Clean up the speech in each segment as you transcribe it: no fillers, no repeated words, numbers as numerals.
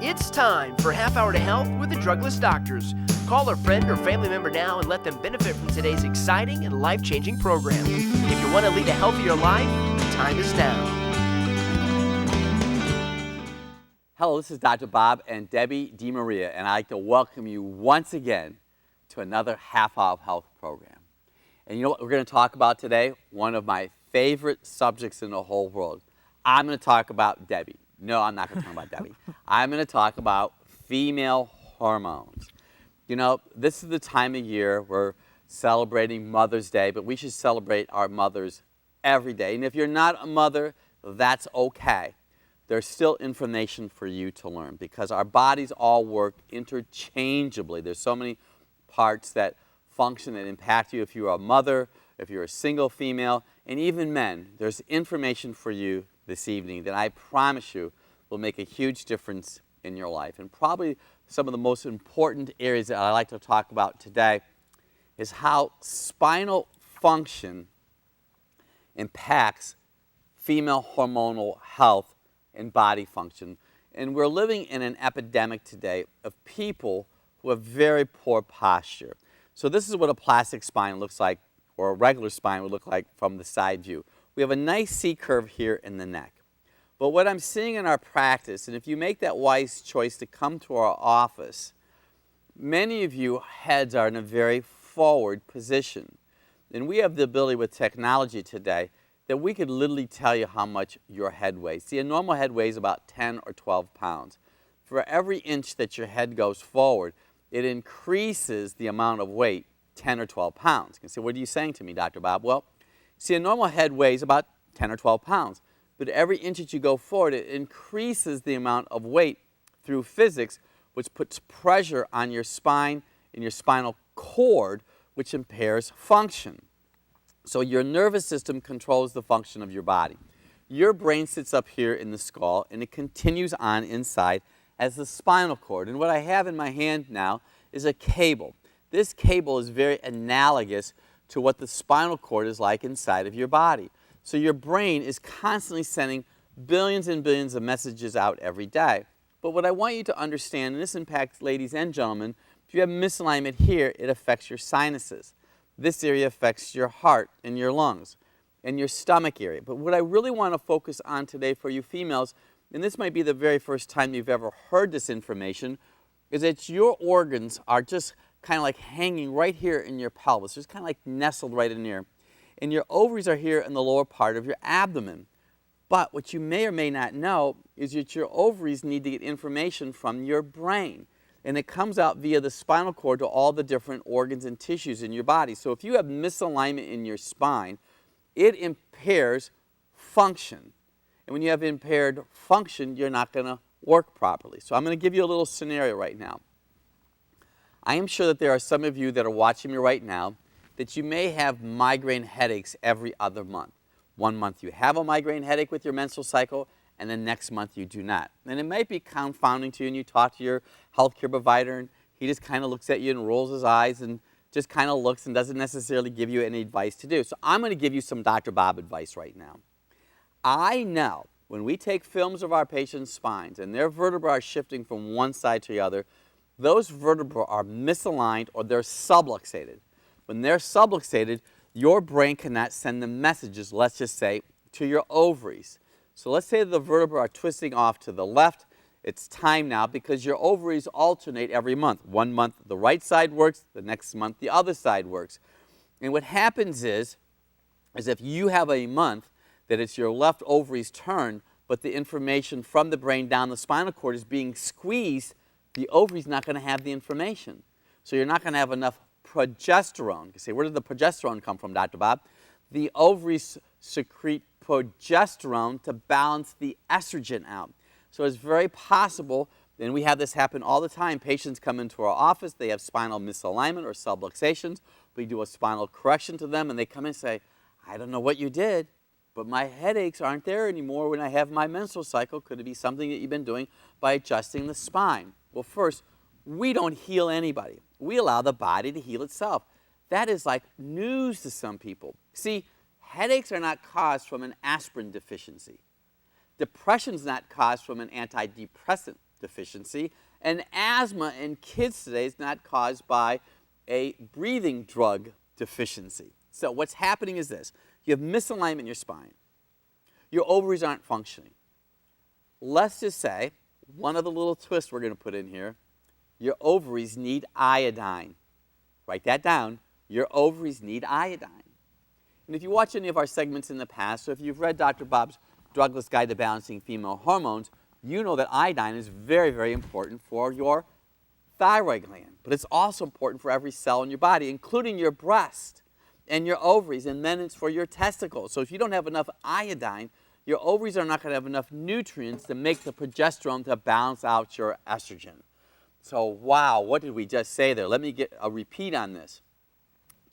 It's time for Half Hour to Health with the Drugless Doctors. Call a friend or family member now and let them benefit from today's exciting and life-changing program. If you want to lead a healthier life, the time is now. Hello, this is Dr. Bob and Debbie DeMaria, and I'd like to welcome you once again to another Half Hour of Health program. And you know what we're going to talk about today? One of my favorite subjects in the whole world. I'm going to talk about Debbie. No, I'm not going to talk about Debbie. I'm going to talk about female hormones. You know, this is the time of year we're celebrating Mother's Day, but we should celebrate our mothers every day. And if you're not a mother, that's okay. There's still information for you to learn because our bodies all work interchangeably. There's so many parts that function and impact you if you're a mother, if you're a single female, and even men. There's information for you this evening that I promise you will make a huge difference in your life. And probably some of the most important areas that I like to talk about today is how spinal function impacts female hormonal health and body function. And we're living in an epidemic today of people who have very poor posture. So this is what a plastic spine looks like, or a regular spine would look like from the side view. We have a nice C-curve here in the neck. But what I'm seeing in our practice, and if you make that wise choice to come to our office, many of you heads are in a very forward position. And we have the ability with technology today that we could literally tell you how much your head weighs. See, a normal head weighs about 10 or 12 pounds. For every inch that your head goes forward, it increases the amount of weight 10 or 12 pounds. You can say, what are you saying to me, Dr. Bob? Well, see, a normal head weighs about 10 or 12 pounds. But every inch that you go forward, it increases the amount of weight through physics, which puts pressure on your spine and your spinal cord, which impairs function. So your nervous system controls the function of your body. Your brain sits up here in the skull, and it continues on inside as the spinal cord. And what I have in my hand now is a cable. This cable is very analogous to what the spinal cord is like inside of your body. So your brain is constantly sending billions and billions of messages out every day. But what I want you to understand, and this impacts ladies and gentlemen, if you have misalignment here, it affects your sinuses. This area affects your heart and your lungs and your stomach area. But what I really want to focus on today for you females, and this might be the very first time you've ever heard this information, is that your organs are just kind of like hanging right here in your pelvis, just kind of like nestled right in here. And your ovaries are here in the lower part of your abdomen. But what you may or may not know is that your ovaries need to get information from your brain. And it comes out via the spinal cord to all the different organs and tissues in your body. So if you have misalignment in your spine, it impairs function. And when you have impaired function, you're not going to work properly. So I'm going to give you a little scenario right now. I am sure that there are some of you that are watching me right now that you may have migraine headaches every other month. One month you have a migraine headache with your menstrual cycle, and then next month you do not. And it might be confounding to you, and you talk to your healthcare provider, and he just kind of looks at you and rolls his eyes and just kind of looks and doesn't necessarily give you any advice to do. So I'm going to give you some Dr. Bob advice right now. I know when we take films of our patients' spines and their vertebrae are shifting from one side to the other, those vertebrae are misaligned or they're subluxated. When they're subluxated, your brain cannot send the messages, let's just say, to your ovaries. So let's say the vertebrae are twisting off to the left. It's time now because your ovaries alternate every month. One month the right side works, the next month the other side works. And what happens is if you have a month that it's your left ovaries turn, but the information from the brain down the spinal cord is being squeezed, the ovary's not going to have the information. So you're not going to have enough progesterone. You say, where did the progesterone come from, Dr. Bob? The ovaries secrete progesterone to balance the estrogen out. So it's very possible, and we have this happen all the time, patients come into our office, they have spinal misalignment or subluxations, we do a spinal correction to them, and they come in and say, I don't know what you did, but my headaches aren't there anymore when I have my menstrual cycle. Could it be something that you've been doing by adjusting the spine? Well, first, we don't heal anybody. We allow the body to heal itself. That is like news to some people. See, headaches are not caused from an aspirin deficiency. Depression is not caused from an antidepressant deficiency. And asthma in kids today is not caused by a breathing drug deficiency. So what's happening is this. You have misalignment in your spine. Your ovaries aren't functioning. Let's just say, one of the little twists we're going to put in here, your ovaries need iodine. Write that down. Your ovaries need iodine. And if you watch any of our segments in the past, or if you've read Dr. Bob's Drugless Guide to Balancing Female Hormones, you know that iodine is very, very important for your thyroid gland. But it's also important for every cell in your body, including your breast and your ovaries, and then it's for your testicles. So if you don't have enough iodine, your ovaries are not going to have enough nutrients to make the progesterone to balance out your estrogen. So wow, what did we just say there? Let me get a repeat on this.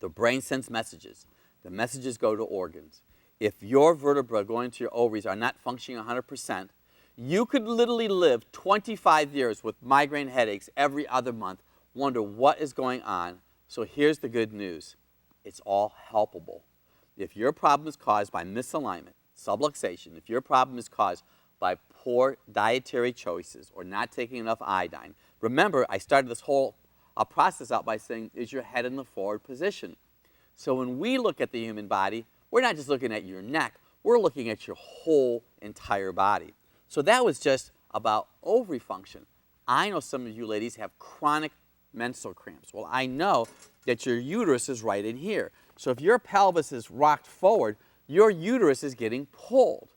The brain sends messages. The messages go to organs. If your vertebrae going to your ovaries are not functioning 100%, you could literally live 25 years with migraine headaches every other month, wonder what is going on. So here's the good news. It's all helpable. If your problem is caused by misalignment, subluxation, if your problem is caused by poor dietary choices or not taking enough iodine, remember I started this whole process out by saying, is your head in the forward position? So when we look at the human body, we're not just looking at your neck, we're looking at your whole entire body. So that was just about ovary function. I know some of you ladies have chronic menstrual cramps. Well, I know that your uterus is right in here. So if your pelvis is rocked forward, your uterus is getting pulled.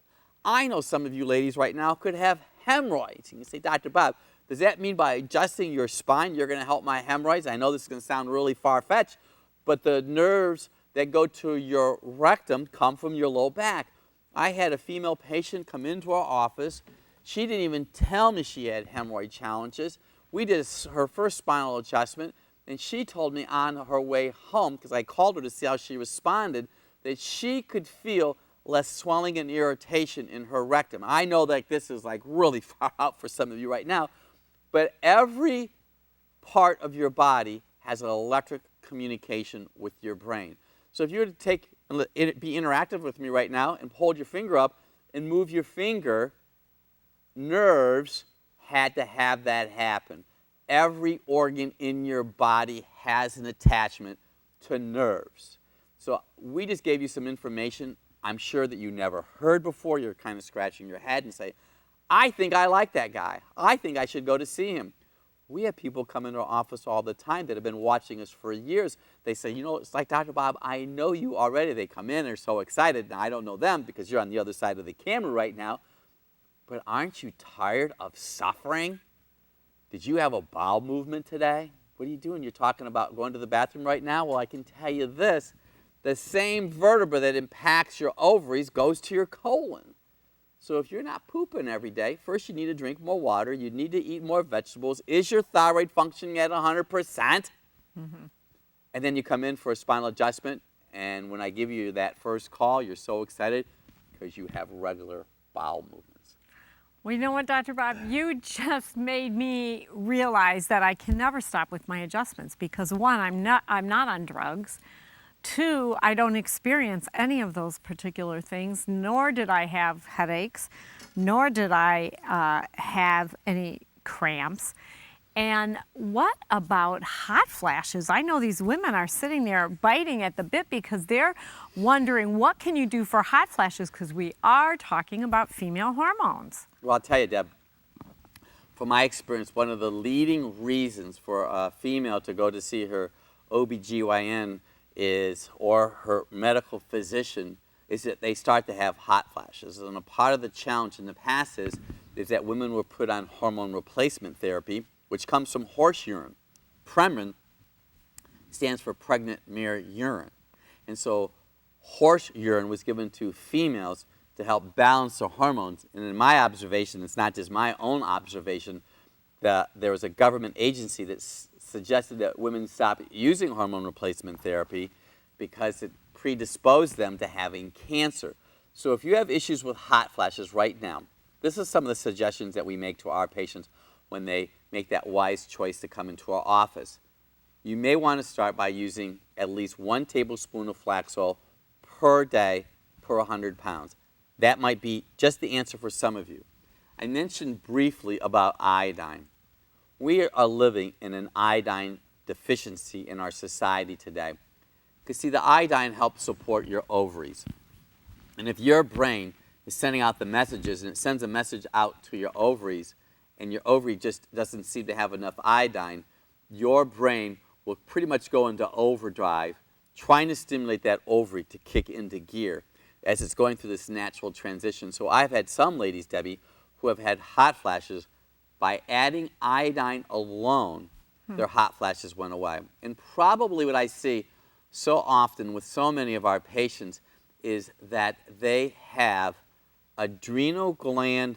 I know some of you ladies right now could have hemorrhoids. And you say, Dr. Bob, does that mean by adjusting your spine you're going to help my hemorrhoids? I know this is going to sound really far-fetched, but the nerves that go to your rectum come from your low back. I had a female patient come into our office. She didn't even tell me she had hemorrhoid challenges. We did her first spinal adjustment, and she told me on her way home, because I called her to see how she responded, that she could feel less swelling and irritation in her rectum. I know that this is like really far out for some of you right now, but every part of your body has an electric communication with your brain. So if you were to be interactive with me right now and hold your finger up and move your finger, nerves had to have that happen. Every organ in your body has an attachment to nerves. So we just gave you some information I'm sure that you never heard before. You're kind of scratching your head and say, I think I like that guy. I think I should go to see him. We have people come into our office all the time that have been watching us for years. They say, you know, it's like, Dr. Bob, I know you already. They come in, they're so excited. Now, I don't know them because you're on the other side of the camera right now. But aren't you tired of suffering? Did you have a bowel movement today? What are you doing? You're talking about going to the bathroom right now? Well, I can tell you this. The same vertebra that impacts your ovaries goes to your colon. So if you're not pooping every day, first you need to drink more water. You need to eat more vegetables. Is your thyroid functioning at 100%? Mm-hmm. And then you come in for a spinal adjustment, and when I give you that first call, you're so excited because you have regular bowel movements. Well, you know what, Dr. Bob? You just made me realize that I can never stop with my adjustments because one, I'm not on drugs. Two, I don't experience any of those particular things, nor did I have headaches, nor did I have any cramps. And what about hot flashes? I know these women are sitting there biting at the bit because they're wondering, what can you do for hot flashes? Because we are talking about female hormones. Well, I'll tell you, Deb, from my experience, one of the leading reasons for a female to go to see her OBGYN or her medical physician is that they start to have hot flashes. And a part of the challenge in the past is that women were put on hormone replacement therapy, which comes from horse urine. Premin stands for pregnant mare urine. And so horse urine was given to females to help balance their hormones. And in my observation, it's not just my own observation, that there was a government agency that suggested that women stop using hormone replacement therapy because it predisposed them to having cancer. So if you have issues with hot flashes right now, this is some of the suggestions that we make to our patients when they make that wise choice to come into our office. You may want to start by using at least 1 tablespoon of flax oil per day per 100 pounds. That might be just the answer for some of you. I mentioned briefly about iodine. We are living in an iodine deficiency in our society today. Because see, the iodine helps support your ovaries. And if your brain is sending out the messages and it sends a message out to your ovaries and your ovary just doesn't seem to have enough iodine, your brain will pretty much go into overdrive trying to stimulate that ovary to kick into gear as it's going through this natural transition. So I've had some ladies, Debbie, who have had hot flashes. By adding iodine alone, their hot flashes went away. And probably what I see so often with so many of our patients is that they have adrenal gland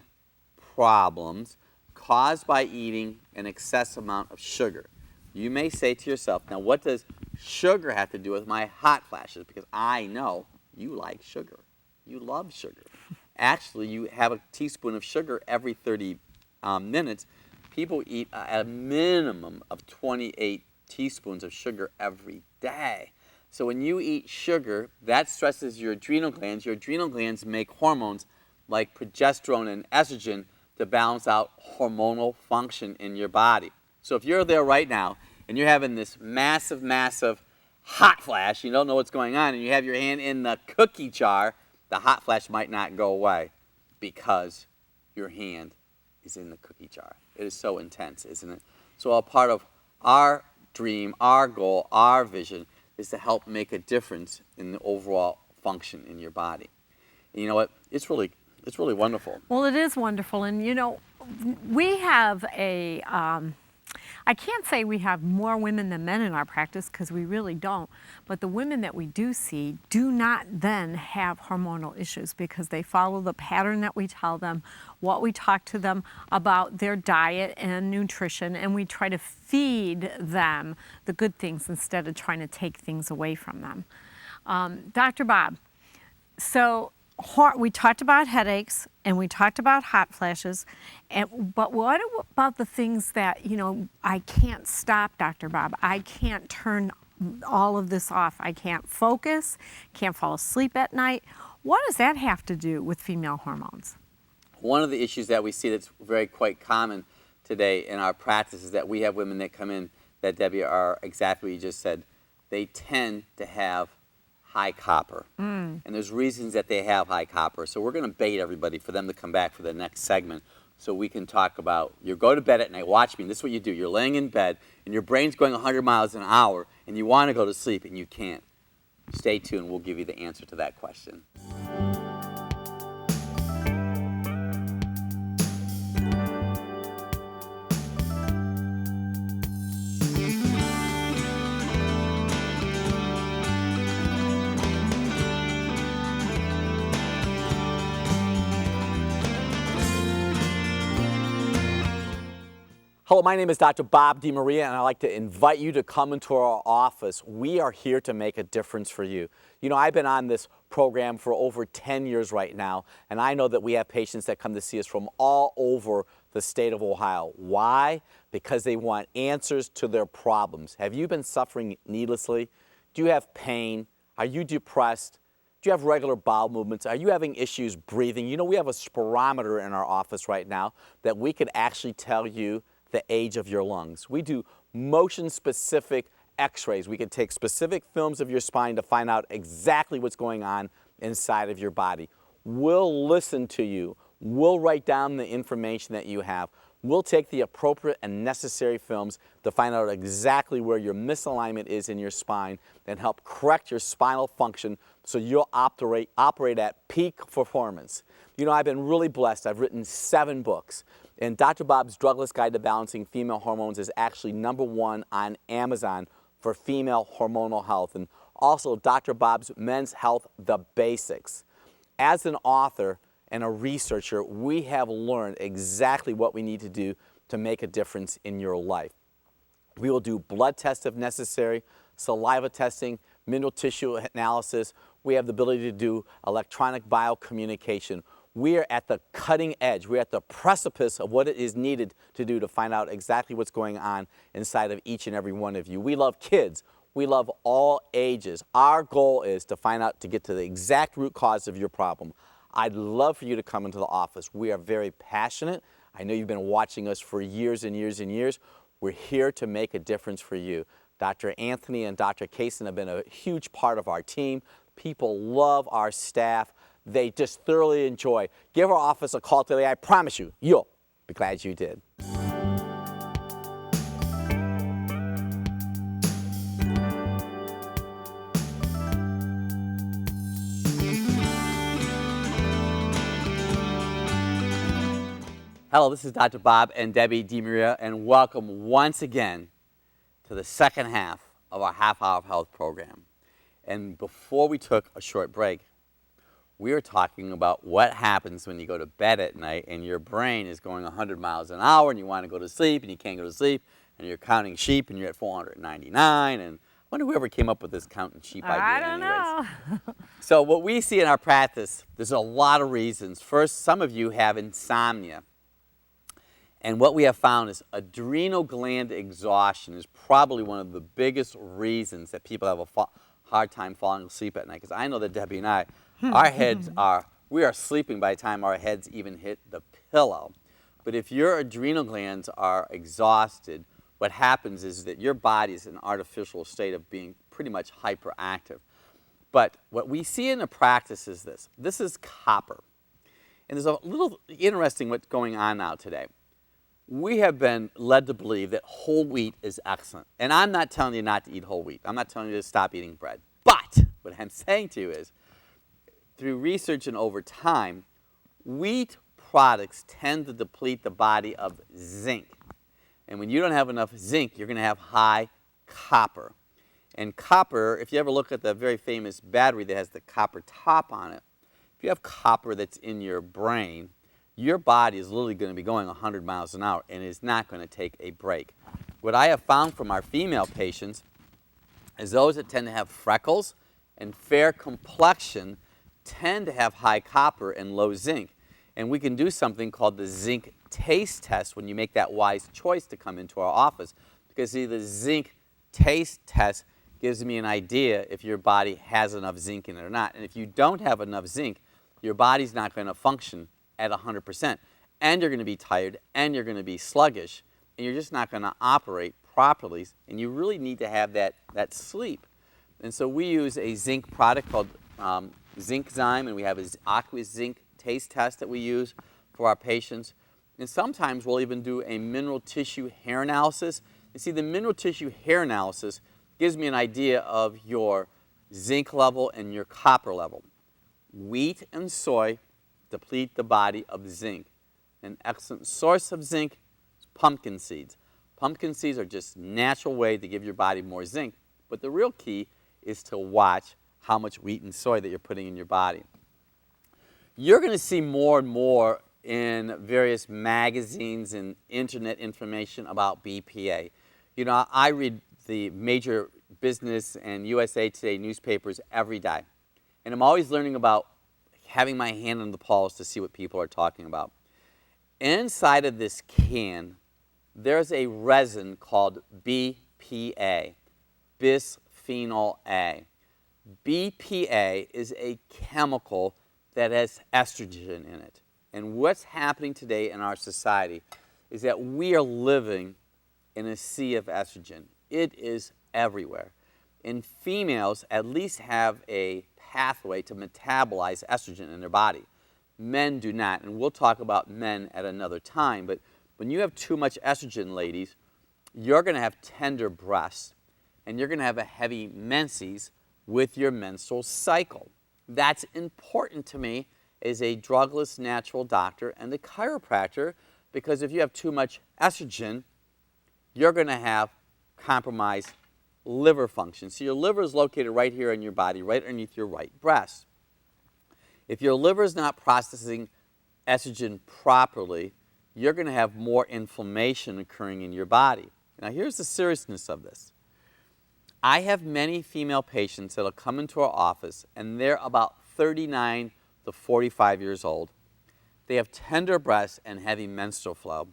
problems caused by eating an excess amount of sugar. You may say to yourself, now what does sugar have to do with my hot flashes? Because I know you like sugar. You love sugar. Actually, you have a teaspoon of sugar every 30 minutes. People eat a minimum of 28 teaspoons of sugar every day. So when you eat sugar, that stresses your adrenal glands. Your adrenal glands make hormones like progesterone and estrogen to balance out hormonal function in your body. So if you're there right now and you're having this massive, massive hot flash, you don't know what's going on, and you have your hand in the cookie jar, the hot flash might not go away because your hand is in the cookie jar. It is so intense, isn't it? So a part of our dream, our goal, our vision is to help make a difference in the overall function in your body. And you know what? It's really wonderful. Well, it is wonderful. And you know, we have I can't say we have more women than men in our practice because we really don't, but the women that we do see do not then have hormonal issues because they follow the pattern that we tell them, what we talk to them about their diet and nutrition, and we try to feed them the good things instead of trying to take things away from them. Dr. Bob, so we talked about headaches and we talked about hot flashes, but what about the things that, you know, I can't stop, Dr. Bob? I can't turn all of this off. I can't focus, can't fall asleep at night. What does that have to do with female hormones? One of the issues that we see that's very quite common today in our practice is that we have women that come in that, Debbie, are exactly what you just said. They tend to have high copper. And there's reasons that they have high copper. So we're going to bait everybody for them to come back for the next segment so we can talk about, you go to bed at night, watch me, this is what you do. You're laying in bed and your brain's going 100 miles an hour and you want to go to sleep and you can't. Stay tuned, we'll give you the answer to that question. Hello, my name is Dr. Bob DeMaria, and I'd like to invite you to come into our office. We are here to make a difference for you. You know, I've been on this program for over 10 years right now, and I know that we have patients that come to see us from all over the state of Ohio. Why? Because they want answers to their problems. Have you been suffering needlessly? Do you have pain? Are you depressed? Do you have regular bowel movements? Are you having issues breathing? You know, we have a spirometer in our office right now that we could actually tell you the age of your lungs. We do motion-specific x-rays. We can take specific films of your spine to find out exactly what's going on inside of your body. We'll listen to you. We'll write down the information that you have. We'll take the appropriate and necessary films to find out exactly where your misalignment is in your spine and help correct your spinal function so you'll operate at peak performance. You know, I've been really blessed. I've written 7 books. And Dr. Bob's Drugless Guide to Balancing Female Hormones is actually #1 on Amazon for female hormonal health. And also Dr. Bob's Men's Health, The Basics. As an author and a researcher, we have learned exactly what we need to do to make a difference in your life. We will do blood tests if necessary, saliva testing, mineral tissue analysis. We have the ability to do electronic biocommunication. We are at the cutting edge. We're at the precipice of what it is needed to do to find out exactly what's going on inside of each and every one of you. We love kids. We love all ages. Our goal is to find out, to get to the exact root cause of your problem. I'd love for you to come into the office. We are very passionate. I know you've been watching us for years and years and years. We're here to make a difference for you. Dr. Anthony and Dr. Kaysen have been a huge part of our team. People love our staff. They just thoroughly enjoy. Give our office a call today. I promise you, you'll be glad you did. Hello, this is Dr. Bob and Debbie DiMaria, and welcome once again to the second half of our Half Hour of Health program. And before we took a short break, we were talking about what happens when you go to bed at night and your brain is going 100 miles an hour and you want to go to sleep and you can't go to sleep and you're counting sheep and you're at 499, and I wonder whoever came up with this counting sheep idea. I don't anyways. know. So what we see in our practice, there's a lot of reasons. First, some of you have insomnia. And what we have found is adrenal gland exhaustion is probably one of the biggest reasons that people have a hard time falling asleep at night. Because I know that Debbie and I, we are sleeping by the time our heads even hit the pillow. But if your adrenal glands are exhausted, what happens is that your body is in an artificial state of being pretty much hyperactive. But what we see in the practice is this. This is copper. And there's a little interesting what's going on now today. We have been led to believe that whole wheat is excellent. And I'm not telling you not to eat whole wheat. I'm not telling you to stop eating bread. But what I'm saying to you is, through research and over time, wheat products tend to deplete the body of zinc. And when you don't have enough zinc, you're going to have high copper. And copper, if you ever look at the very famous battery that has the copper top on it, if you have copper that's in your brain, your body is literally going to be going 100 miles an hour and is not going to take a break. What I have found from our female patients is those that tend to have freckles and fair complexion tend to have high copper and low zinc. And we can do something called the zinc taste test when you make that wise choice to come into our office. Because see, the zinc taste test gives me an idea if your body has enough zinc in it or not. And if you don't have enough zinc, your body's not going to function at 100%, and you're going to be tired, and you're going to be sluggish, and you're just not going to operate properly, and you really need to have that sleep. And so we use a zinc product called Zinc-Zyme, and we have an aqueous zinc taste test that we use for our patients. And sometimes we'll even do a mineral tissue hair analysis. You see, the mineral tissue hair analysis gives me an idea of your zinc level and your copper level. Wheat and soy deplete the body of zinc. An excellent source of zinc is pumpkin seeds. Pumpkin seeds are just a natural way to give your body more zinc. But the real key is to watch how much wheat and soy that you're putting in your body. You're going to see more and more in various magazines and internet information about BPA. You know, I read the major business and USA Today newspapers every day. And I'm always learning about having my hand on the pulse to see what people are talking about. Inside of this can, there's a resin called BPA, bisphenol A. BPA is a chemical that has estrogen in it. And what's happening today in our society is that we are living in a sea of estrogen. It is everywhere. And females at least have a pathway to metabolize estrogen in their body. Men do not, and we'll talk about men at another time, but when you have too much estrogen, ladies, you're going to have tender breasts, and you're going to have a heavy menses with your menstrual cycle. That's important to me as a drugless natural doctor and a chiropractor, because if you have too much estrogen, you're going to have compromised liver function. So your liver is located right here in your body, right underneath your right breast. If your liver is not processing estrogen properly, you're going to have more inflammation occurring in your body. Now here's the seriousness of this. I have many female patients that will come into our office and they're about 39 to 45 years old. They have tender breasts and heavy menstrual flow.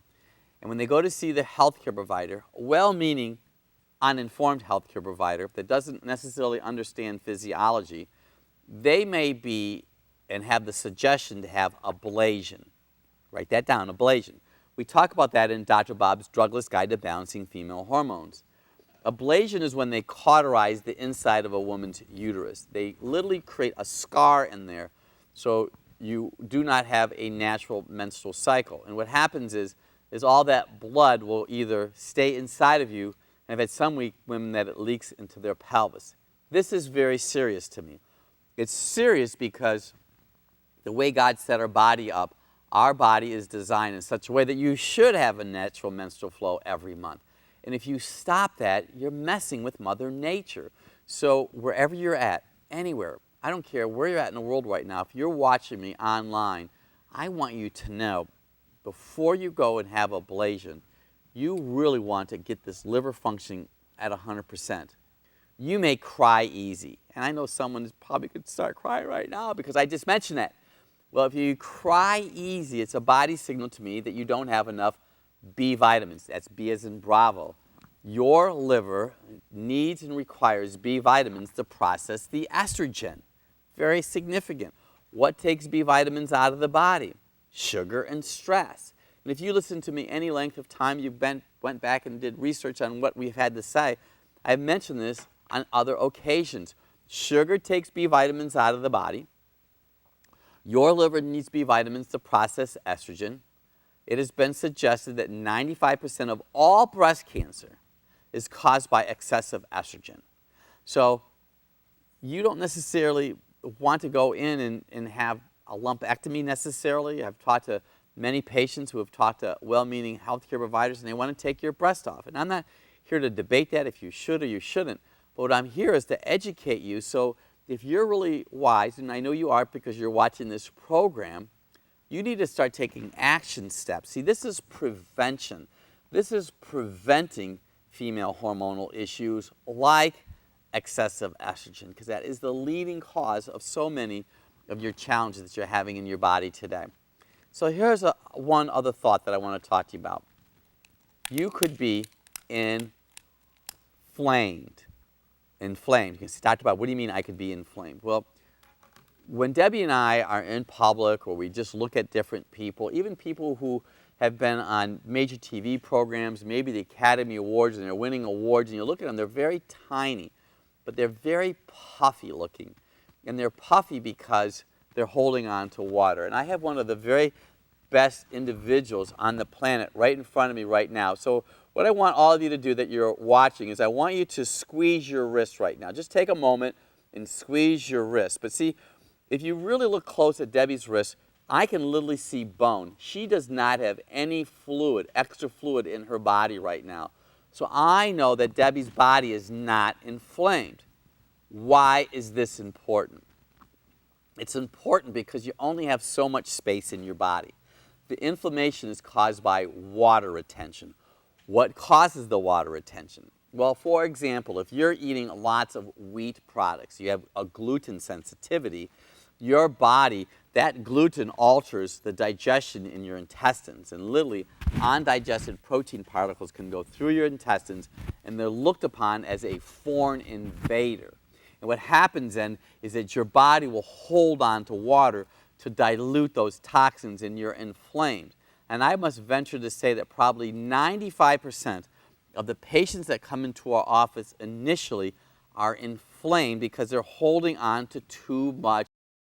And when they go to see the healthcare provider, well-meaning, uninformed healthcare provider that doesn't necessarily understand physiology, they may be and have the suggestion to have ablation. Write that down, ablation. We talk about that in Dr. Bob's Drugless Guide to Balancing Female Hormones. Ablation is when they cauterize the inside of a woman's uterus. They literally create a scar in there so you do not have a natural menstrual cycle. And what happens is all that blood will either stay inside of you, and I've had some women that it leaks into their pelvis. This is very serious to me. It's serious because the way God set our body up, our body is designed in such a way that you should have a natural menstrual flow every month. And if you stop that, you're messing with Mother Nature. So wherever you're at, anywhere, I don't care where you're at in the world right now, if you're watching me online, I want you to know, before you go and have ablation, you really want to get this liver functioning at 100%. You may cry easy. And I know someone probably could start crying right now because I just mentioned that. Well, if you cry easy, it's a body signal to me that you don't have enough B vitamins. That's B as in Bravo. Your liver needs and requires B vitamins to process the estrogen. Very significant. What takes B vitamins out of the body? Sugar and stress. And if you listen to me any length of time, you went back and did research on what we've had to say, I've mentioned this on other occasions. Sugar takes B vitamins out of the body. Your liver needs B vitamins to process estrogen. It has been suggested that 95% of all breast cancer is caused by excessive estrogen. So you don't necessarily want to go in and have a lumpectomy necessarily. I've talked to many patients who have talked to well-meaning healthcare providers and they want to take your breast off. And I'm not here to debate that if you should or you shouldn't. But what I'm here is to educate you. So if you're really wise, and I know you are because you're watching this program, you need to start taking action steps. See, this is prevention. This is preventing female hormonal issues like excessive estrogen, because that is the leading cause of so many of your challenges that you're having in your body today. So here's one other thought that I want to talk to you about. You could be inflamed. Inflamed. You can say, Dr. Bob, what do you mean I could be inflamed? Well, when Debbie and I are in public or we just look at different people, even people who have been on major TV programs, maybe the Academy Awards, and they're winning awards, and you look at them, they're very tiny, but they're very puffy looking. And they're puffy because they're holding on to water. And I have one of the very best individuals on the planet right in front of me right now. So what I want all of you to do that you're watching is I want you to squeeze your wrist right now. Just take a moment and squeeze your wrist. But see, if you really look close at Debbie's wrist, I can literally see bone. She does not have any fluid, extra fluid in her body right now. So I know that Debbie's body is not inflamed. Why is this important? It's important because you only have so much space in your body. The inflammation is caused by water retention. What causes the water retention? Well, for example, if you're eating lots of wheat products, you have a gluten sensitivity, your body, that gluten alters the digestion in your intestines. And literally, undigested protein particles can go through your intestines, and they're looked upon as a foreign invader. And what happens then is that your body will hold on to water to dilute those toxins, and you're inflamed. And I must venture to say that probably 95% of the patients that come into our office initially are inflamed because they're holding on to too much